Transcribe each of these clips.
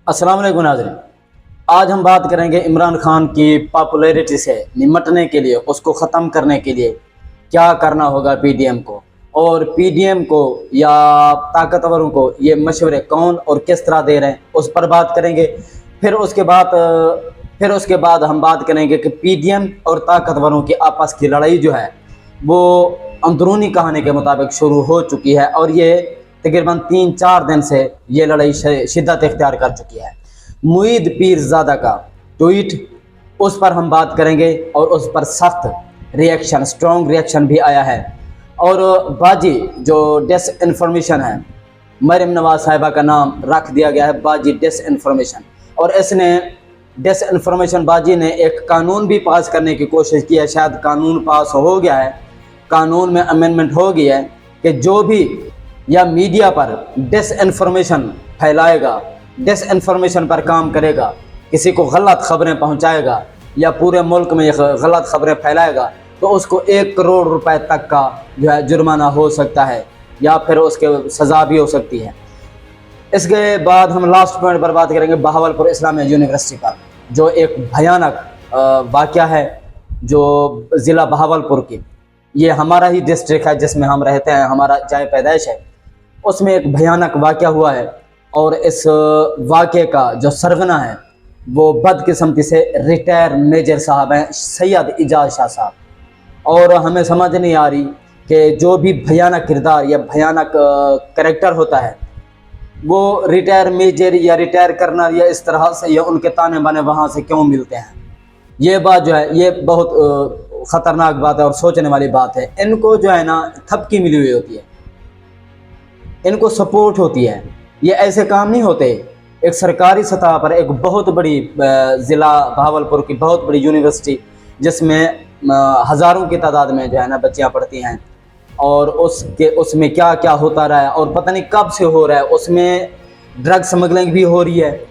अस्सलाम वालेकुम नाज़रीन। आज हम बात करेंगे इमरान खान की पॉपुलैरिटी से निपटने के लिए, उसको ख़त्म करने के लिए क्या करना होगा पीडीएम को, और पीडीएम को या ताकतवरों को ये मशवरे कौन और किस तरह दे रहे हैं, उस पर बात करेंगे। फिर उसके बाद हम बात करेंगे कि पीडीएम और ताकतवरों की आपस की लड़ाई जो है वो अंदरूनी कहानी के मुताबिक शुरू हो चुकी है और ये तकरीबन 3-4 दिन से ये लड़ाई शिद्दत इख्तियार कर चुकी है। मुईद पीरज़ादा का ट्वीट, उस पर हम बात करेंगे और उस पर सख्त रिएक्शन, स्ट्रॉन्ग रिएक्शन भी आया है। और बाजी जो डिस इन्फॉर्मेशन है, मरियम नवाज साहिबा का नाम रख दिया गया है बाजी डिस इन्फॉर्मेशन, और इसने डिस इन्फॉर्मेशन बाजी ने एक कानून भी पास करने की कोशिश की है। शायद कानून पास हो गया है, कानून में अमेंडमेंट हो गई है कि जो भी या मीडिया पर डिस इन्फॉर्मेशन फैलाएगा, डिस इन्फॉर्मेशन पर काम करेगा, किसी को गलत खबरें पहुंचाएगा या पूरे मुल्क में गलत खबरें फैलाएगा, तो उसको 1 करोड़ रुपए तक का जो है जुर्माना हो सकता है या फिर उसके सज़ा भी हो सकती है। इसके बाद हम लास्ट पॉइंट पर बात करेंगे बहावलपुर इस्लामिया यूनिवर्सिटी का, जो एक भयानक वाक़या है जो ज़िला बहावलपुर की, ये हमारा ही डिस्ट्रिक्ट है जिसमें हम रहते हैं, हमारा जहाँ पैदाइश है, उसमें एक भयानक वाक़या हुआ है। और इस वाक़े का जो सरगना है वो बदकिस्मती से रिटायर मेजर साहब हैं, सैयद इजाज़ शाह साहब। और हमें समझ नहीं आ रही कि जो भी भयानक किरदार या भयानक कैरेक्टर होता है वो रिटायर मेजर या रिटायर करनल या इस तरह से या उनके ताने बाने वहाँ से क्यों मिलते हैं। ये बात जो है ये बहुत ख़तरनाक बात है और सोचने वाली बात है। इनको जो है ना थपकी मिली हुई होती है, इनको सपोर्ट होती है, ये ऐसे काम नहीं होते। एक सरकारी सतह पर एक बहुत बड़ी ज़िला बहावलपुर की बहुत बड़ी यूनिवर्सिटी जिसमें हज़ारों की तादाद में जो है ना बच्चियाँ पढ़ती हैं, और उसमें क्या क्या होता रहा है और पता नहीं कब से हो रहा है। उसमें ड्रग स्मगलिंग भी हो रही है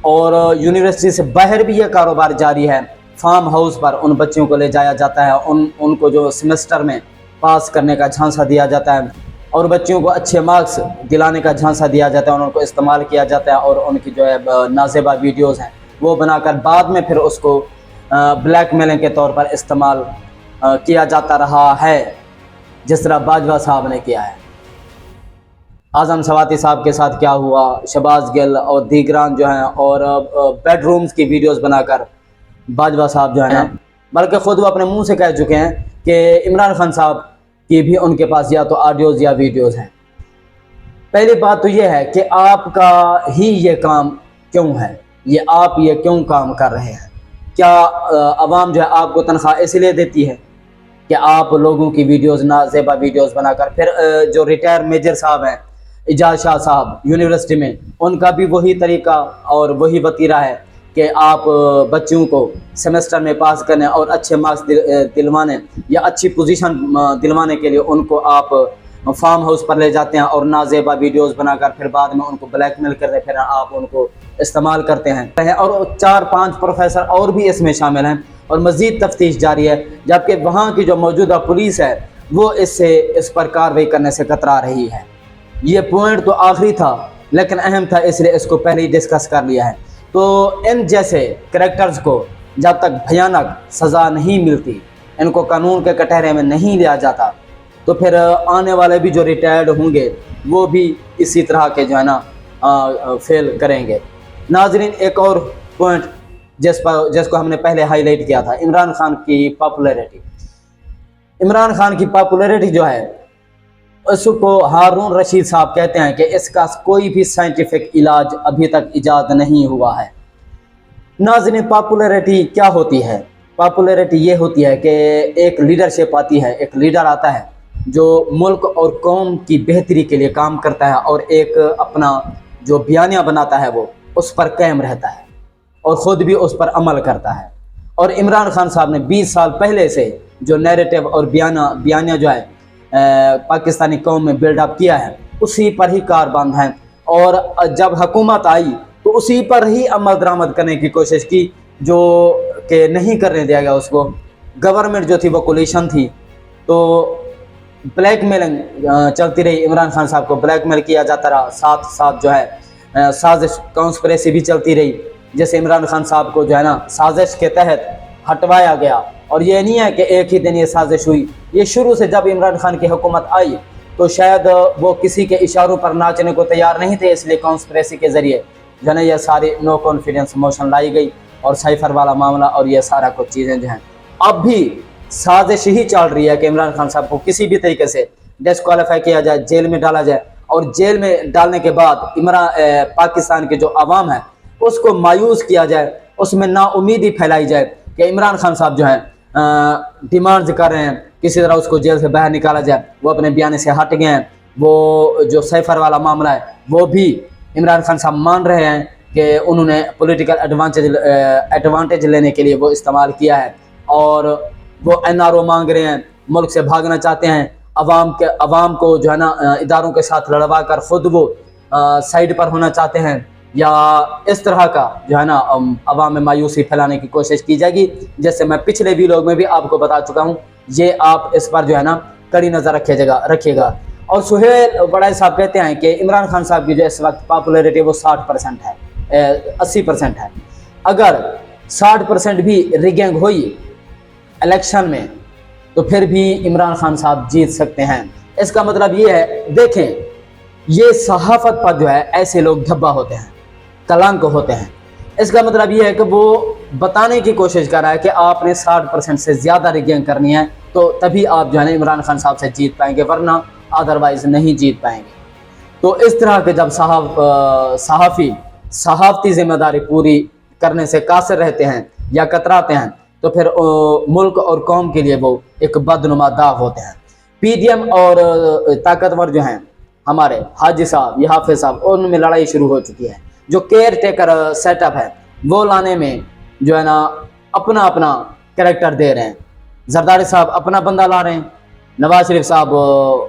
और यूनिवर्सिटी से बाहर भी यह कारोबार जारी है। फार्म हाउस पर उन बच्चियों को ले जाया जाता है, उनको जो सेमेस्टर में पास करने का झांसा दिया जाता है और बच्चियों को अच्छे मार्क्स दिलाने का झांसा दिया जाता है और उनको इस्तेमाल किया जाता है, और उनकी जो है नाज़ेबा वीडियोस हैं वो बनाकर बाद में फिर उसको ब्लैकमेलिंग के तौर पर इस्तेमाल किया जाता रहा है, जिस तरह बाजवा साहब ने किया है। आज़म सवाती साहब के साथ क्या हुआ, शहबाज गिल और दीगरान जो हैं, और बेडरूम्स की वीडियोस बनाकर बाजवा साहब जो है ना, बल्कि ख़ुद वो अपने मुंह से कह चुके हैं कि इमरान खान साहब की भी उनके पास या तो ऑडियोज़ या वीडियोज़ हैं। पहली बात तो ये है कि आपका ही ये काम क्यों है, ये आप ये क्यों काम कर रहे हैं? क्या आवाम जो है आपको तनख्वाह इसलिए देती है कि आप लोगों की वीडियोज़ नाज़ेबा वीडियोज़ बनाकर, फिर जो रिटायर मेजर साहब हैं इजाज़ शाह साहब यूनिवर्सिटी में, उनका भी वही तरीका और वही वतीरा है कि आप बच्चों को सेमेस्टर में पास करने और अच्छे मार्क्स दिलवाने या अच्छी पोजीशन दिलवाने के लिए उनको आप फार्म हाउस पर ले जाते हैं और नाज़ेबा वीडियोस बनाकर फिर बाद में उनको ब्लैकमेल करते हैं, फिर आप उनको इस्तेमाल करते हैं। और 4-5 प्रोफेसर और भी इसमें शामिल हैं और मज़ीद तफ्तीश जारी है, जबकि वहाँ की जो मौजूदा पुलिस है वो इस पर कार्रवाई करने से कतरा रही है। ये पॉइंट तो आखिरी था लेकिन अहम था, इसलिए इसको पहले ही डिस्कस कर लिया है। तो इन जैसे करैक्टर्स को जब तक भयानक सज़ा नहीं मिलती, इनको कानून के कटहरे में नहीं लिया जाता, तो फिर आने वाले भी जो रिटायर्ड होंगे वो भी इसी तरह के जो है ना फेल करेंगे। नाजरीन, एक और पॉइंट जिसको हमने पहले हाईलाइट किया था, इमरान खान की पॉपुलैरिटी। इमरान खान की पॉपुलैरिटी जो है उसको हारून रशीद साहब कहते हैं कि इसका कोई भी साइंटिफिक इलाज अभी तक इजाद नहीं हुआ है। नाज़रीन, पॉपुलैरिटी क्या होती है? पॉपुलैरिटी ये होती है कि एक लीडरशिप आती है, एक लीडर आता है जो मुल्क और कौम की बेहतरी के लिए काम करता है और एक अपना जो बयानिया बनाता है वो उस पर कायम रहता है और ख़ुद भी उस पर अमल करता है। और इमरान खान साहब ने 20 साल पहले से जो नैरेटिव और बयानिया जो है पाकिस्तानी कौम में बिल्डअप किया है उसी पर ही कारबंद हैं, और जब हुकूमत आई तो उसी पर ही अमल दरामद करने की कोशिश की जो कि नहीं करने दिया गया उसको। गवर्नमेंट जो थी वो कोलिशन थी, तो ब्लैकमेलिंग चलती रही, इमरान खान साहब को ब्लैकमेल किया जाता रहा, साथ साथ जो है साजिश कॉन्स्पिरेसी भी चलती रही। जैसे इमरान खान साहब को जो है ना साजिश के तहत हटवाया गया, और ये नहीं है कि एक ही दिन ये साजिश हुई, ये शुरू से जब इमरान खान की हुकूमत आई तो शायद वो किसी के इशारों पर नाचने को तैयार नहीं थे, इसलिए कॉन्स्पिरेसी के ज़रिए जो है ना ये सारी नो कॉन्फिडेंस मोशन लाई गई और साइफर वाला मामला और ये सारा कुछ चीज़ें जो हैं अब भी साजिश ही चल रही है कि इमरान खान साहब को किसी भी तरीके से डिस्क्वालीफाई किया जाए, जेल में डाला जाए, और जेल में डालने के बाद पाकिस्तान के जो अवाम है उसको मायूस किया जाए, उसमें नाउमीदी फैलाई जाए कि इमरान खान साहब जो हैं डिमांड्स कर रहे हैं, किसी तरह उसको जेल से बाहर निकाला जाए, वो अपने बयान से हट गए हैं। वो जो साइफर वाला मामला है वो भी इमरान खान साहब मान रहे हैं कि उन्होंने पॉलिटिकल एडवांटेज लेने के लिए वो इस्तेमाल किया है, और वो NRO मांग रहे हैं, मुल्क से भागना चाहते हैं, अवाम को जो है ना इदारों के साथ लड़वा कर ख़ुद वो साइड पर होना चाहते हैं, या इस तरह का जो है ना अवाम में मायूसी फैलाने की कोशिश की जाएगी। जैसे मैं पिछले वीडियो में भी आपको बता चुका हूँ, ये आप इस पर जो है ना कड़ी नज़र रखिएगा। और सुहेल बड़ाई साहब कहते हैं कि इमरान खान साहब की जो इस वक्त पॉपुलैरिटी वो 60% है, 80% है। अगर 60% भी रिगैंग हुई इलेक्शन में तो फिर भी इमरान खान साहब जीत सकते हैं। इसका मतलब ये है, देखें ये सहाफ़त पर जो है ऐसे लोग धब्बा होते हैं, कलंक होते हैं। इसका मतलब ये है कि वो बताने की कोशिश कर रहा है कि आपने 60% से ज़्यादा रिगैंग करनी है तो तभी आप जो है ना इमरान खान साहब से जीत पाएंगे, वरना अदरवाइज़ नहीं जीत पाएंगे। तो इस तरह के जब सहाफ़ती ज़िम्मेदारी पूरी करने से कासिर रहते हैं या कतराते हैं तो फिर मुल्क और कौम के लिए वो एक बदनुमा दाग होते हैं। PDM और ताकतवर जो हैं हमारे हाजी साहब या हाफिज साहब, उनमें लड़ाई शुरू हो चुकी है। जो केयर टेकर सेटअप है वो लाने में जो है ना अपना अपना कैरेक्टर दे रहे हैं। जरदारी साहब अपना बंदा ला रहे हैं, नवाज शरीफ साहब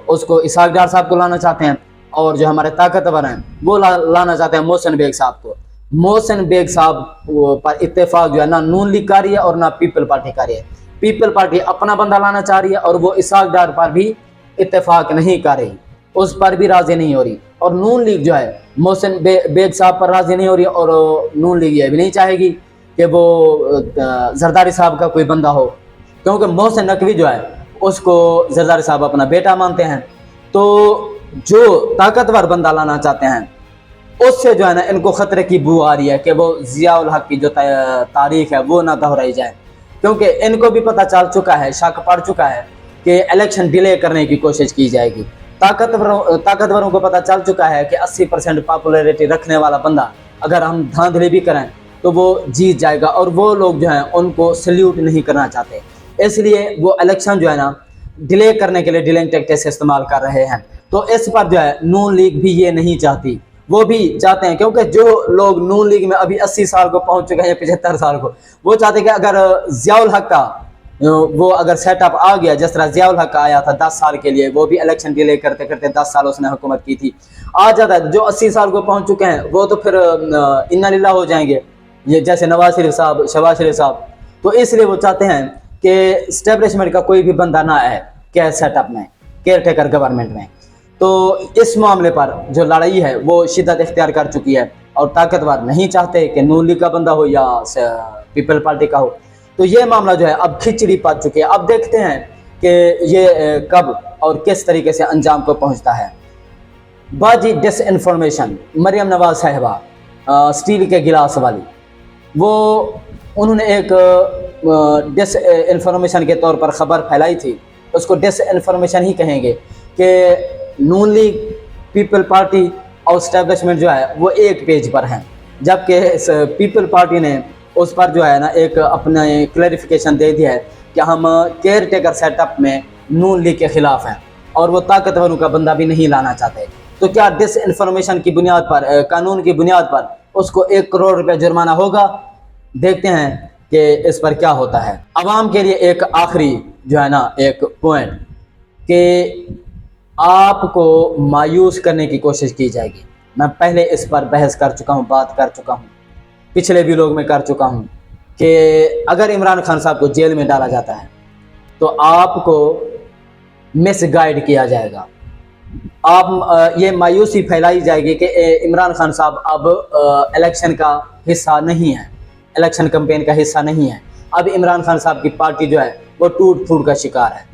उसको इसहाक डार साहब को लाना चाहते हैं, और जो हमारे ताकतवर हैं वो लाना चाहते हैं मोहसिन बेग साहब को। मोहसिन बेग साहब पर इत्तेफाक जो है ना नून लीग का रही है और ना पीपल पार्टी का रही है। पीपल पार्टी अपना बंदा लाना चाह रही है और वो इसहाक डार पर भी इत्तेफाक नहीं कर रही, उस पर भी राजी नहीं हो रही, और नून लीग जो है मोहसिन बेग साहब पर राजी नहीं हो रही, और नून लीग ये भी नहीं चाहेगी कि वो जरदारी साहब का कोई बंदा हो, क्योंकि मोहसिन नकवी जो है उसको जरदारी साहब अपना बेटा मानते हैं। तो जो ताकतवर बंदा लाना चाहते हैं उससे जो है ना इनको ख़तरे की बू आ रही है कि वो ज़िया उल हक की जो तारीख है वो ना दोहराई जाए, क्योंकि इनको भी पता चल चुका है, शक पड़ चुका है कि इलेक्शन डिले करने की कोशिश की जाएगी। ताकतवरों को पता चल चुका है कि 80% पॉपुलैरिटी रखने वाला बंदा अगर हम धांधली भी करें तो वो जीत जाएगा, और वो लोग जो हैं उनको सल्यूट नहीं करना चाहते, इसलिए वो इलेक्शन जो है ना डिले करने के लिए डिलेइंग टैक्टिक्स इस्तेमाल कर रहे हैं। तो इस पर जो है नून लीग भी ये नहीं चाहती, वो भी चाहते हैं, क्योंकि जो लोग नून लीग में अभी 80 साल को पहुंच चुके हैं या 75 साल को, वो चाहते हैं कि अगर ज़ियाउल हक का वो अगर सेटअप आ गया, जिस तरह ज़ियाउल हक आया था 10 साल के लिए, वो भी इलेक्शन डिले करते करते 10 साल उसने हुकूमत की थी, आ जाता है। जो 80 साल को पहुंच चुके हैं वो तो फिर इन्ना लिल्लाह हो जाएंगे, ये जैसे नवाज शरीफ साहब, शहबाज शरीफ साहब। तो इसलिए वो चाहते हैं कि इस्टेब्लिशमेंट का कोई भी बंदा ना आए केयर सेटअप में, केयर टेकर गवर्नमेंट में। तो इस मामले पर जो लड़ाई है वो शिद्दत इख्तियार कर चुकी है, और ताकतवर नहीं चाहते कि नून लीग का बंदा हो या पीपल पार्टी का हो। तो ये मामला जो है अब खिचड़ी पक चुकी है। अब देखते हैं कि ये कब और किस तरीके से अंजाम को पहुंचता है। बाजी डिसइंफॉर्मेशन, मरियम नवाज साहिबा स्टील के गिलास वाली, वो उन्होंने एक डिसइंफॉर्मेशन के तौर पर ख़बर फैलाई थी, उसको डिसइंफॉर्मेशन ही कहेंगे कि नून लीग, पीपल पार्टी और एस्टेब्लिशमेंट जो है वो एक पेज पर हैं, जबकि पीपल पार्टी ने उस पर जो है ना एक अपने क्लैरिफिकेशन दे दिया है कि हम केयर टेकर सेटअप में नून लीग के ख़िलाफ़ हैं और वो ताकतवरों का बंदा भी नहीं लाना चाहते। तो क्या डिसइंफॉर्मेशन की बुनियाद पर, कानून की बुनियाद पर उसको 1 करोड़ रुपये जुर्माना होगा? देखते हैं कि इस पर क्या होता है। आवाम के लिए एक आखिरी जो है ना एक पॉइंट कि आपको मायूस करने की कोशिश की जाएगी। मैं पहले इस पर बहस कर चुका हूँ, बात कर चुका हूँ, पिछले व्लॉग में कर चुका हूँ कि अगर इमरान खान साहब को जेल में डाला जाता है तो आपको मिसगाइड किया जाएगा, आप ये मायूसी फैलाई जाएगी कि इमरान खान साहब अब इलेक्शन का हिस्सा नहीं है, इलेक्शन कैंपेन का हिस्सा नहीं है। अब इमरान खान साहब की पार्टी जो है वो टूट फूट का शिकार है।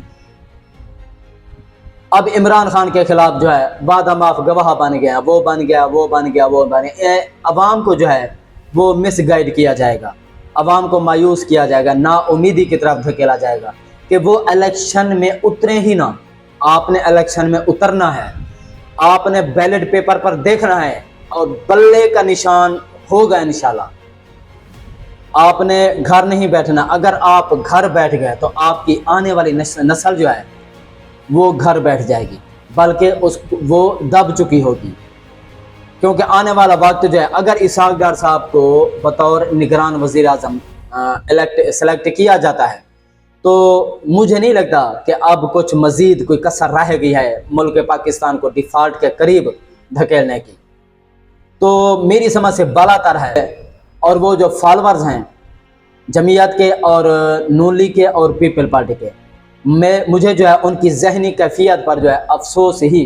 अब इमरान खान के खिलाफ जो है वादा माफ गवाह बन गया, वो बन गया, वो बन गया, वो बन गया। अवाम को जो है वो मिसगाइड किया जाएगा, अवाम को मायूस किया जाएगा, नाउमीदी की तरफ धकेला जाएगा कि वो इलेक्शन में उतरे ही ना। आपने इलेक्शन में उतरना है, आपने बैलेट पेपर पर देखना है और बल्ले का निशान होगा इंशाल्लाह। आपने घर नहीं बैठना। अगर आप घर बैठ गए तो आपकी आने वाली नस्ल जो है वो घर बैठ जाएगी, बल्कि वो दब चुकी होगी। क्योंकि आने वाला वक्त जो है, अगर इसहाक डार साहब को बतौर निगरान वज़ीर आज़म सेलेक्ट किया जाता है तो मुझे नहीं लगता कि अब कुछ मज़ीद कोई कसर रह गई है मुल्क पाकिस्तान को डिफ़ॉल्ट के करीब धकेलने की। तो मेरी समझ से बालातर है। और वो जो फॉलोअर्स हैं जमीयत के और नून लीग के और पीपल पार्टी के, मुझे जो है उनकी ज़हनी कैफियत पर जो है अफसोस ही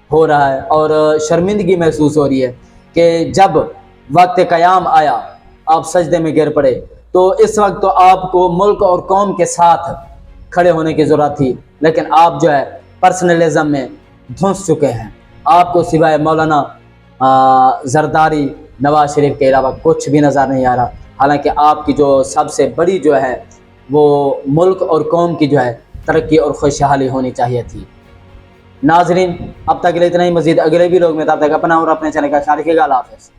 हो रहा है और शर्मिंदगी महसूस हो रही है कि जब वक्त क़याम आया आप सजदे में गिर पड़े, तो इस वक्त तो आपको मुल्क और कौम के साथ खड़े होने की ज़रूरत थी, लेकिन आप जो है पर्सनलिज्म में धुंस चुके हैं। आपको सिवाय मौलाना जरदारी, नवाज शरीफ के अलावा कुछ भी नज़र नहीं आ रहा। हालांकि आपकी जो सबसे बड़ी जो है वो मुल्क और कौम की जो है तरक्की और खुशहाली होनी चाहिए थी। नाज़रीन, अब तक के लिए इतना ही। मज़ीद अगले भी लोग में, तब तक अपना और अपने चैनल का ख्याल रखिएगा। अल्लाह हाफ़िज़।